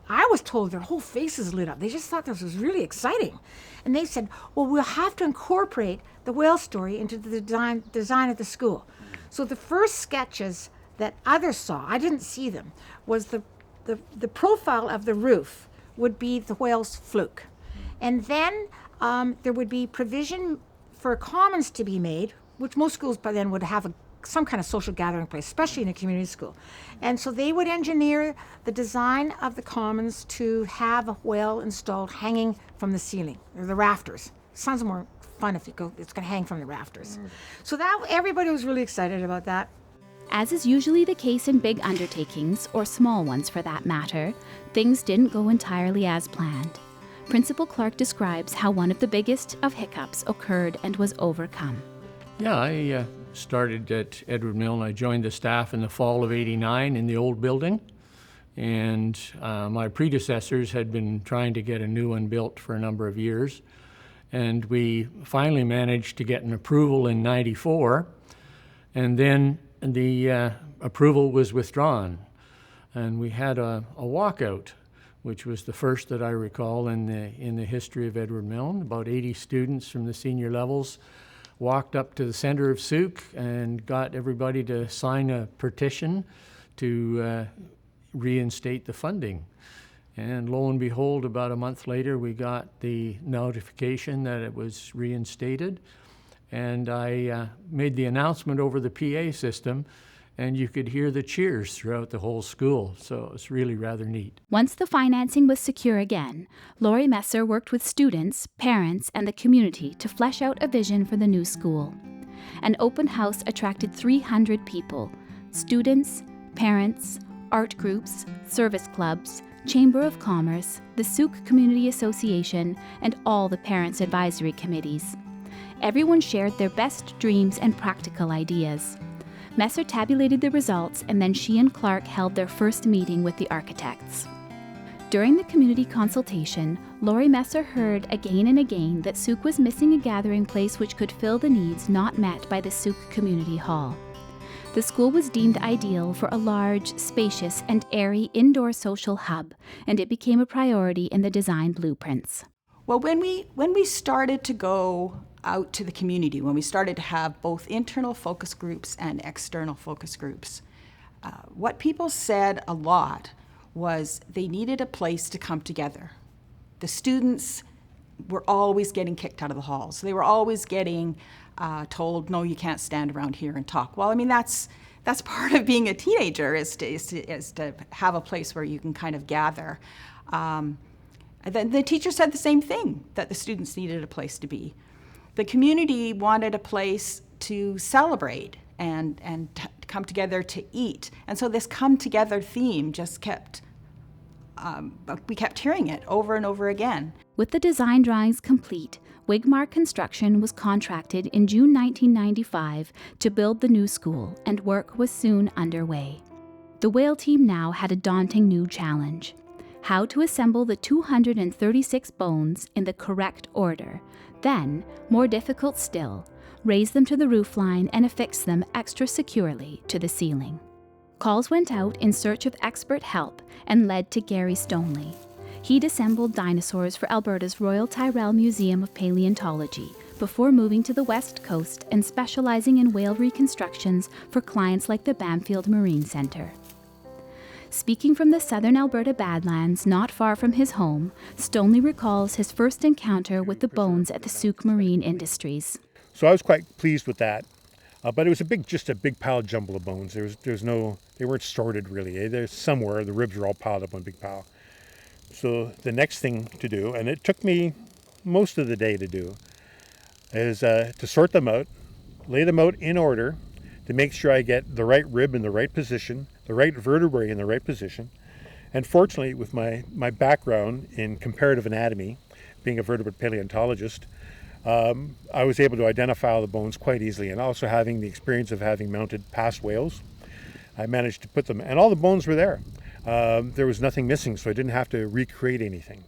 I was told their whole faces lit up. They just thought this was really exciting. And they said, well, we'll have to incorporate the whale story into the design of the school. So the first sketches that others saw, I didn't see them, was the profile of the roof would be the whale's fluke. And then there would be provision for commons to be made, which most schools by then would have some kind of social gathering place, especially in a community school. And so they would engineer the design of the commons to have a whale installed hanging from the ceiling, or the rafters. Sounds more fun if it's going to hang from the rafters. So that everybody was really excited about that. As is usually the case in big undertakings, or small ones for that matter, things didn't go entirely as planned. Principal Clark describes how one of the biggest of hiccups occurred and was overcome. Yeah, I started at Edward Milne. I joined the staff in the fall of '89 in the old building, and my predecessors had been trying to get a new one built for a number of years, and we finally managed to get an approval in '94, and then the approval was withdrawn, and we had a walkout which was the first that I recall in the history of Edward Milne. About 80 students from the senior levels walked up to the center of Souk and got everybody to sign a petition to reinstate the funding. And lo and behold, about a month later, we got the notification that it was reinstated. And I made the announcement over the PA system, and you could hear the cheers throughout the whole school. So it was really rather neat. Once the financing was secure again, Laurie Messer worked with students, parents, and the community to flesh out a vision for the new school. An open house attracted 300 people: students, parents, art groups, service clubs, Chamber of Commerce, the Souk Community Association, and all the parents' advisory committees. Everyone shared their best dreams and practical ideas. Messer tabulated the results, and then she and Clark held their first meeting with the architects. During the community consultation, Laurie Messer heard again and again that Souk was missing a gathering place which could fill the needs not met by the Souk Community Hall. The school was deemed ideal for a large, spacious, and airy indoor social hub, and it became a priority in the design blueprints. Well, when we started to go out to the community, when we started to have both internal focus groups and external focus groups, what people said a lot was they needed a place to come together. The students were always getting kicked out of the halls. They were always getting told, no, you can't stand around here and talk. Well, I mean, that's part of being a teenager, is to have a place where you can kind of gather. The teacher said the same thing, that the students needed a place to be. The community wanted a place to celebrate and come together to eat. And so this come together theme just we kept hearing it over and over again. With the design drawings complete, Wigmar Construction was contracted in June 1995 to build the new school, and work was soon underway. The Whale team now had a daunting new challenge: how to assemble the 236 bones in the correct order, then, more difficult still, raise them to the roofline and affix them extra securely to the ceiling. Calls went out in search of expert help and led to Gary Stoneley. He'd assembled dinosaurs for Alberta's Royal Tyrrell Museum of Paleontology before moving to the West Coast and specializing in whale reconstructions for clients like the Bamfield Marine Centre. Speaking from the southern Alberta Badlands, not far from his home, Stoneley recalls his first encounter with the bones at the Souk Marine Industries. So I was quite pleased with that, but it was just a big pile of jumble of bones. They weren't sorted really. There's somewhere the ribs were all piled up on a big pile. So the next thing to do, and it took me most of the day to do, is to sort them out, lay them out in order, to make sure I get the right rib in the right position, the right vertebrae in the right position. And fortunately, with my background in comparative anatomy, being a vertebrate paleontologist, I was able to identify all the bones quite easily, and also having the experience of having mounted past whales, I managed to put them, and all the bones were there. There was nothing missing, so I didn't have to recreate anything.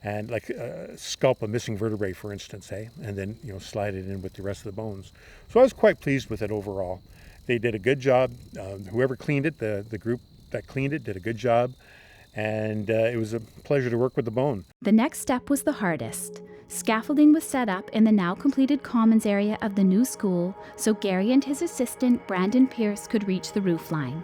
And like sculpt a missing vertebrae, for instance, and then slide it in with the rest of the bones. So I was quite pleased with it overall. They did a good job. Whoever cleaned it, the group that cleaned it, did a good job, and it was a pleasure to work with the bone. The next step was the hardest. Scaffolding was set up in the now completed commons area of the new school so Gary and his assistant, Brandon Pierce, could reach the roofline.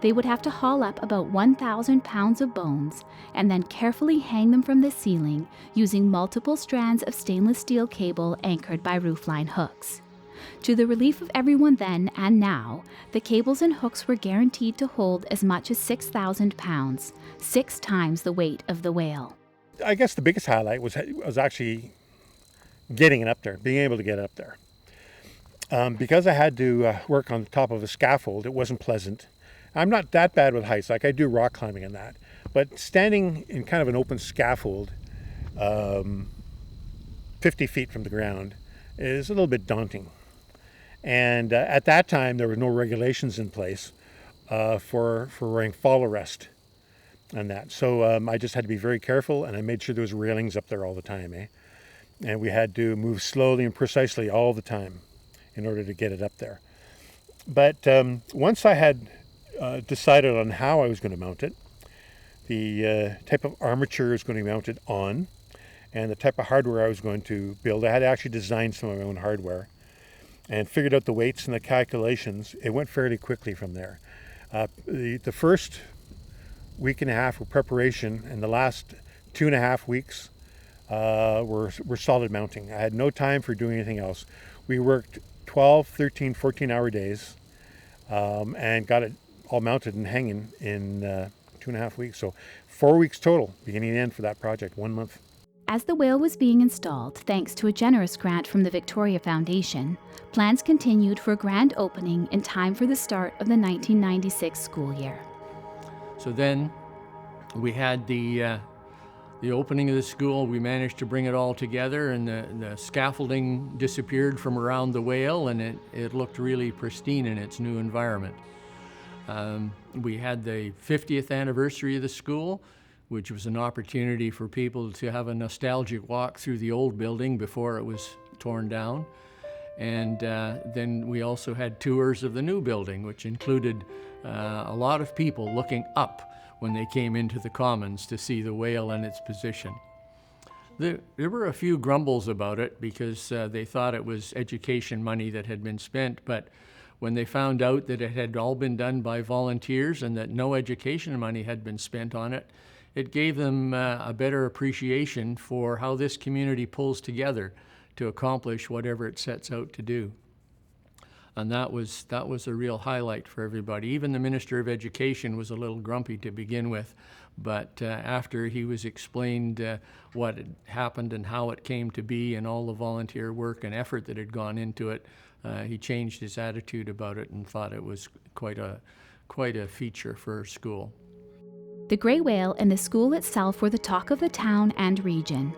They would have to haul up about 1,000 pounds of bones and then carefully hang them from the ceiling using multiple strands of stainless steel cable anchored by roofline hooks. To the relief of everyone then and now, the cables and hooks were guaranteed to hold as much as 6,000 pounds, 6 times the weight of the whale. I guess the biggest highlight was actually getting it up there, being able to get it up there. Because I had to work on top of a scaffold, it wasn't pleasant. I'm not that bad with heights, like I do rock climbing and that, but standing in kind of an open scaffold 50 feet from the ground is a little bit daunting. And at that time, there were no regulations in place for wearing fall arrest and that. So I just had to be very careful, and I made sure there was railings up there all the time. And we had to move slowly and precisely all the time in order to get it up there. But once I had decided on how I was going to mount it, the type of armature is going to be mounted on, and the type of hardware I was going to build. I had to actually design some of my own hardware and figured out the weights and the calculations. It went fairly quickly from there. The first week and a half of preparation and the last 2.5 weeks were solid mounting. I had no time for doing anything else. We worked 12, 13, 14-hour days and got it all mounted and hanging in 2.5 weeks. So 4 weeks total, beginning and end for that project, 1 month. As the whale was being installed, thanks to a generous grant from the Victoria Foundation, plans continued for a grand opening in time for the start of the 1996 school year. So then we had the opening of the school. We managed to bring it all together, and the scaffolding disappeared from around the whale, and it looked really pristine in its new environment. We had the 50th anniversary of the school, which was an opportunity for people to have a nostalgic walk through the old building before it was torn down. And then we also had tours of the new building, which included a lot of people looking up when they came into the commons to see the whale and its position. There were a few grumbles about it because they thought it was education money that had been spent, but when they found out that it had all been done by volunteers and that no education money had been spent on it, it gave them a better appreciation for how this community pulls together to accomplish whatever it sets out to do. And that was a real highlight for everybody. Even the Minister of Education was a little grumpy to begin with, but after he was explained what had happened and how it came to be and all the volunteer work and effort that had gone into it, he changed his attitude about it and thought it was quite a feature for school. The grey whale and the school itself were the talk of the town and region.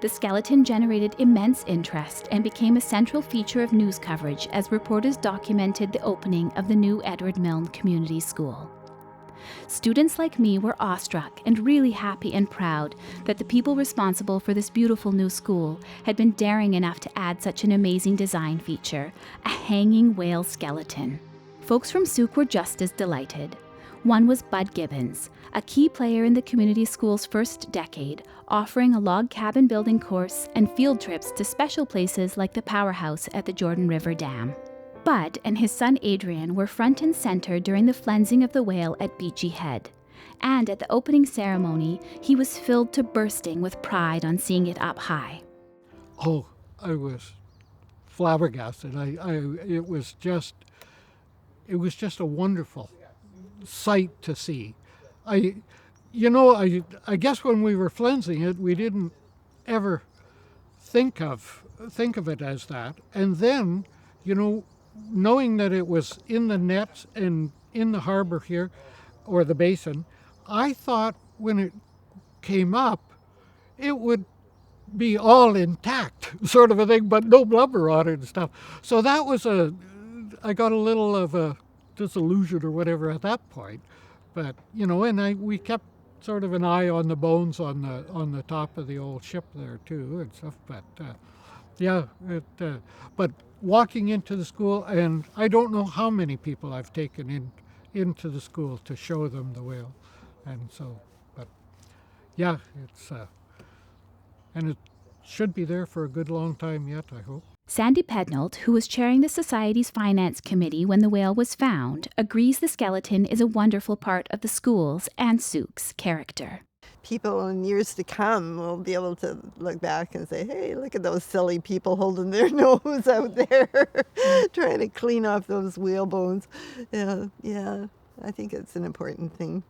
The skeleton generated immense interest and became a central feature of news coverage as reporters documented the opening of the new Edward Milne Community School. Students like me were awestruck and really happy and proud that the people responsible for this beautiful new school had been daring enough to add such an amazing design feature, a hanging whale skeleton. Folks from Souk were just as delighted. One was Bud Gibbons, a key player in the community school's first decade, offering a log cabin building course and field trips to special places like the powerhouse at the Jordan River Dam. Bud and his son Adrian were front and center during the flensing of the whale at Beachy Head. And at the opening ceremony, he was filled to bursting with pride on seeing it up high. Oh, I was flabbergasted. It was just a wonderful sight to see. I guess when we were flensing it, we didn't ever think of it as that. And then, knowing that it was in the nets and in the harbor here, or the basin, I thought when it came up, it would be all intact, sort of a thing, but no blubber on it and stuff. So that was I got a little of a disillusion or whatever at that point. But, and we kept sort of an eye on the bones on the top of the old ship there too and stuff. But but walking into the school, and I don't know how many people I've taken into the school to show them the whale, and so, but yeah, it's and it should be there for a good long time yet, I hope. Sandy Pednault, who was chairing the Society's Finance Committee when the whale was found, agrees the skeleton is a wonderful part of the school's and Souk's character. People in years to come will be able to look back and say, hey, look at those silly people holding their nose out there, trying to clean off those whale bones. Yeah, I think it's an important thing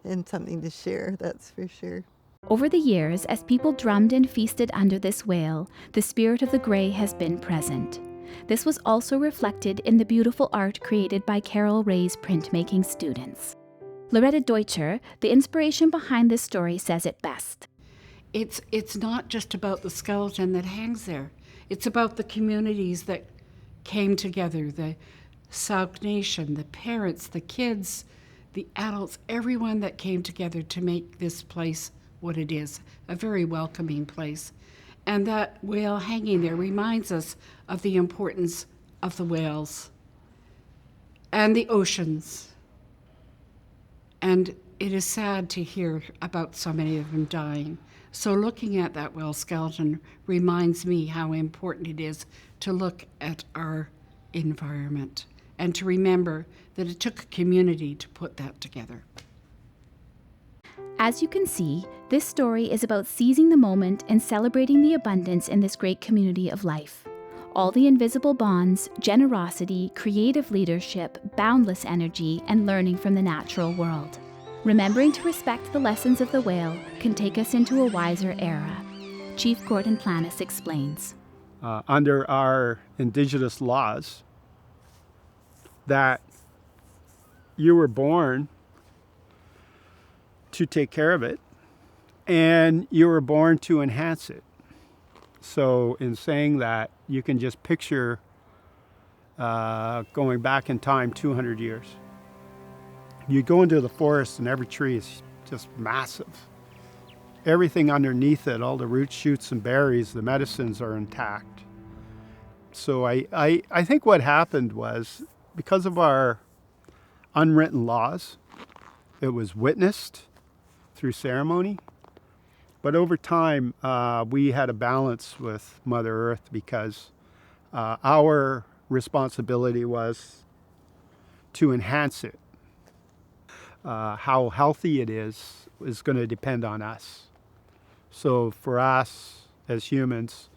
and something to share, that's for sure. Over the years, as people drummed and feasted under this whale, the spirit of the grey has been present. This was also reflected in the beautiful art created by Carol Ray's printmaking students. Loretta Deutscher, the inspiration behind this story, says it best. It's not just about the skeleton that hangs there. It's about the communities that came together, the Sauk Nation, the parents, the kids, the adults, everyone that came together to make this place what it is, a very welcoming place. And that whale hanging there reminds us of the importance of the whales and the oceans and it is sad to hear about so many of them dying. So looking at that whale skeleton reminds me how important it is to look at our environment and to remember that it took a community to put that together. As you can see, this story is about seizing the moment and celebrating the abundance in this great community of life. All the invisible bonds, generosity, creative leadership, boundless energy, and learning from the natural world. Remembering to respect the lessons of the whale can take us into a wiser era. Chief Gordon Planis explains. Under our Indigenous laws, that you were born to take care of it, and you were born to enhance it. So in saying that, you can just picture going back in time 200 years. You go into the forest and every tree is just massive. Everything underneath it, all the roots, shoots, and berries, the medicines are intact. So I think what happened was, because of our unwritten laws, it was witnessed through ceremony. But over time, we had a balance with Mother Earth because our responsibility was to enhance it. How healthy it is going to depend on us. So for us as humans,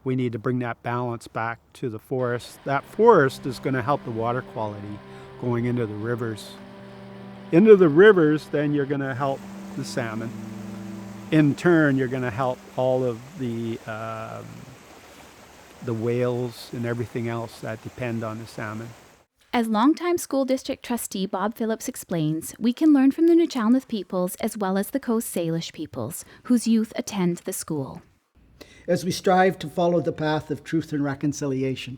we need to bring that balance back to the forest. That forest is going to help the water quality going into the rivers. Into the rivers, then you're going to help the salmon. In turn, you're going to help all of the whales and everything else that depend on the salmon. As longtime school district trustee Bob Phillips explains, we can learn from the Nuu-chah-nulth peoples as well as the Coast Salish peoples, whose youth attend the school. As we strive to follow the path of truth and reconciliation.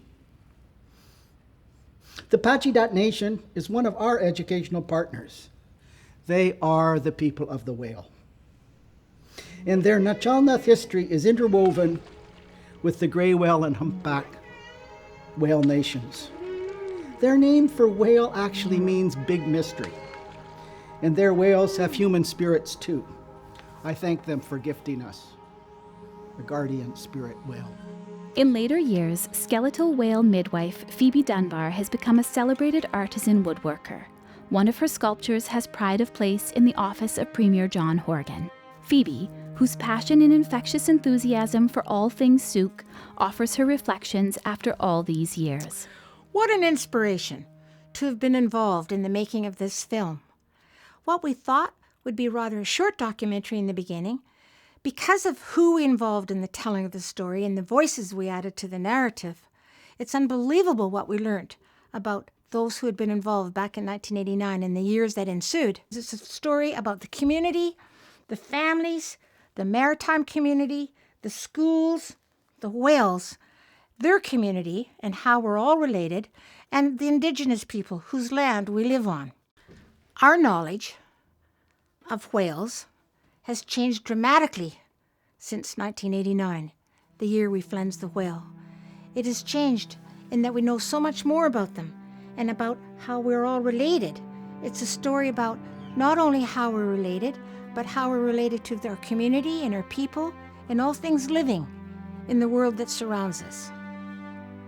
The Pacheedaht Nation is one of our educational partners. They are the people of the whale. And their Nuu-chah-nulth history is interwoven with the gray whale and humpback whale nations. Their name for whale actually means big mystery. And their whales have human spirits too. I thank them for gifting us a guardian spirit whale. In later years, skeletal whale midwife Phoebe Dunbar has become a celebrated artisan woodworker. One of her sculptures has pride of place in the office of Premier John Horgan. Phoebe, whose passion and infectious enthusiasm for all things Sooke, offers her reflections after all these years. What an inspiration to have been involved in the making of this film. What we thought would be rather a short documentary in the beginning, because of who we involved in the telling of the story and the voices we added to the narrative, it's unbelievable what we learned about those who had been involved back in 1989 and the years that ensued. It's a story about the community, the families, the maritime community, the schools, the whales, their community and how we're all related, and the Indigenous people whose land we live on. Our knowledge of whales has changed dramatically since 1989, the year we flensed the whale. It has changed in that we know so much more about them and about how we're all related. It's a story about not only how we're related, but how we're related to our community and our people and all things living in the world that surrounds us.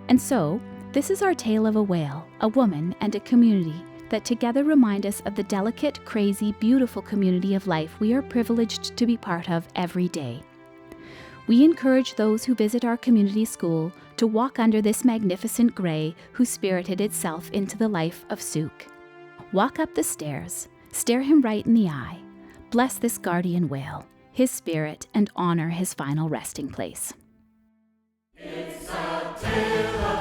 And so, this is our tale of a whale, a woman, and a community that together remind us of the delicate, crazy, beautiful community of life we are privileged to be part of every day. We encourage those who visit our community school to walk under this magnificent grey who spirited itself into the life of Sooke. Walk up the stairs, stare him right in the eye, bless this guardian whale, his spirit, and honor his final resting place. It's a tale